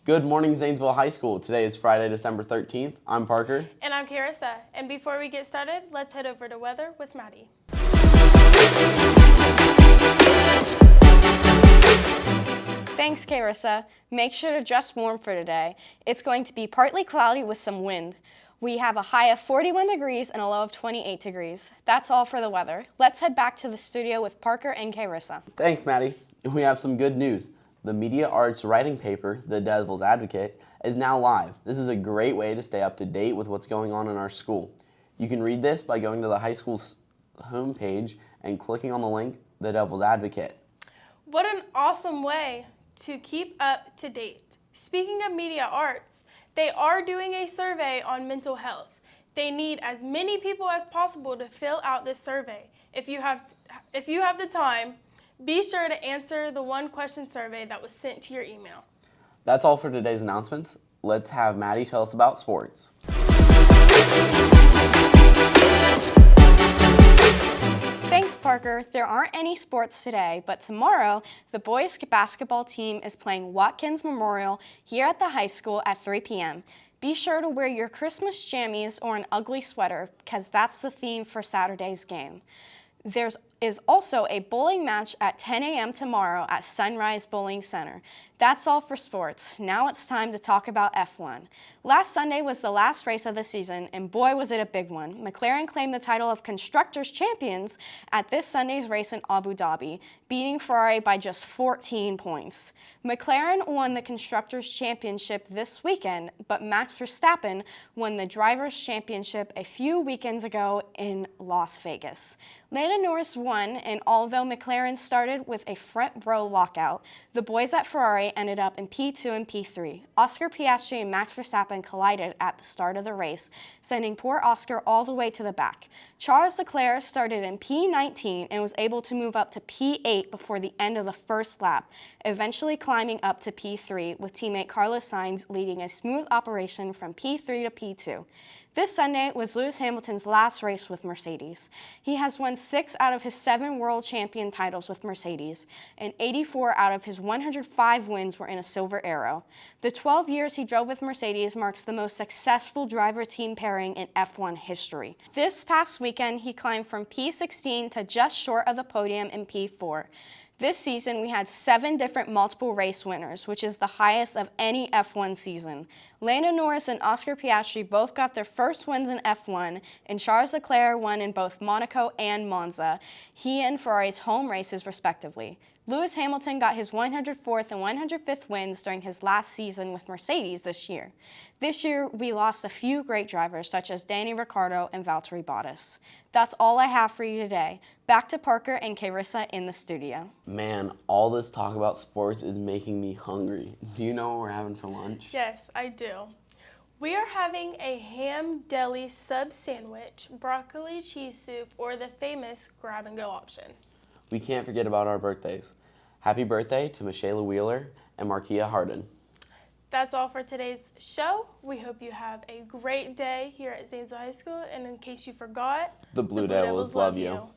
Good morning, Zanesville High School. Today is Friday, December 13th. I'm Parker. And I'm Carissa. And before we get started, let's head over to weather with Maddie. Thanks, Carissa. Make sure to dress warm for today. It's going to be partly cloudy with some wind. We have a high of 41 degrees and a low of 28 degrees. That's all for the weather. Let's head back to the studio with Parker and Carissa. Thanks, Maddie. We have some good news. The Media Arts writing paper, The Devil's Advocate, is now live. This is a great way to stay up to date with what's going on in our school. You can read this by going to the high school's homepage and clicking on the link, The Devil's Advocate. What an awesome way to keep up to date. Speaking of Media Arts, they are doing a survey on mental health. They need as many people as possible to fill out this survey. If you have the time, be sure to answer the one-question survey that was sent to your email. That's all for today's announcements. Let's have Maddie tell us about sports. Thanks, Parker. There aren't any sports today, but tomorrow, the boys basketball team is playing Watkins Memorial here at the high school at 3 p.m. Be sure to wear your Christmas jammies or an ugly sweater because that's the theme for Saturday's game. There is also a bowling match at 10 a.m. tomorrow at Sunrise Bowling Center. That's all for sports. Now it's time to talk about F1. Last Sunday was the last race of the season, and boy was it a big one. McLaren claimed the title of Constructors' Champions at this Sunday's race in Abu Dhabi, beating Ferrari by just 14 points. McLaren won the Constructors' Championship this weekend, but Max Verstappen won the Drivers' Championship a few weekends ago in Las Vegas. Lando Norris won, and although McLaren started with a front row lockout, the boys at Ferrari ended up in P2 and P3. Oscar Piastri and Max Verstappen collided at the start of the race, sending poor Oscar all the way to the back. Charles Leclerc started in P19 and was able to move up to P8 before the end of the first lap, eventually climbing up to P3 with teammate Carlos Sainz leading a smooth operation from P3 to P2. This Sunday was Lewis Hamilton's last race with Mercedes. He has won 6 out of his 7 world champion titles with Mercedes, and 84 out of his 105 wins were in a Silver Arrow. The 12 years he drove with Mercedes marks the most successful driver-team pairing in F1 history. This past weekend, he climbed from P16 to just short of the podium in P4. This season, we had 7 different multiple race winners, which is the highest of any F1 season. Lando Norris and Oscar Piastri both got their first wins in F1, and Charles Leclerc won in both Monaco and Monza, he and Ferrari's home races respectively. Lewis Hamilton got his 104th and 105th wins during his last season with Mercedes this year. This year, we lost a few great drivers such as Danny Ricciardo and Valtteri Bottas. That's all I have for you today. Back to Parker and Carissa in the studio. Man, all this talk about sports is making me hungry. Do you know what we're having for lunch? Yes, I do. We are having a ham deli sub sandwich, broccoli cheese soup, or the famous grab and go option. We can't forget about our birthdays. Happy birthday to Michaela Wheeler and Markia Harden. That's all for today's show. We hope you have a great day here at Zanesville High School. And in case you forgot, The Blue Devils love you.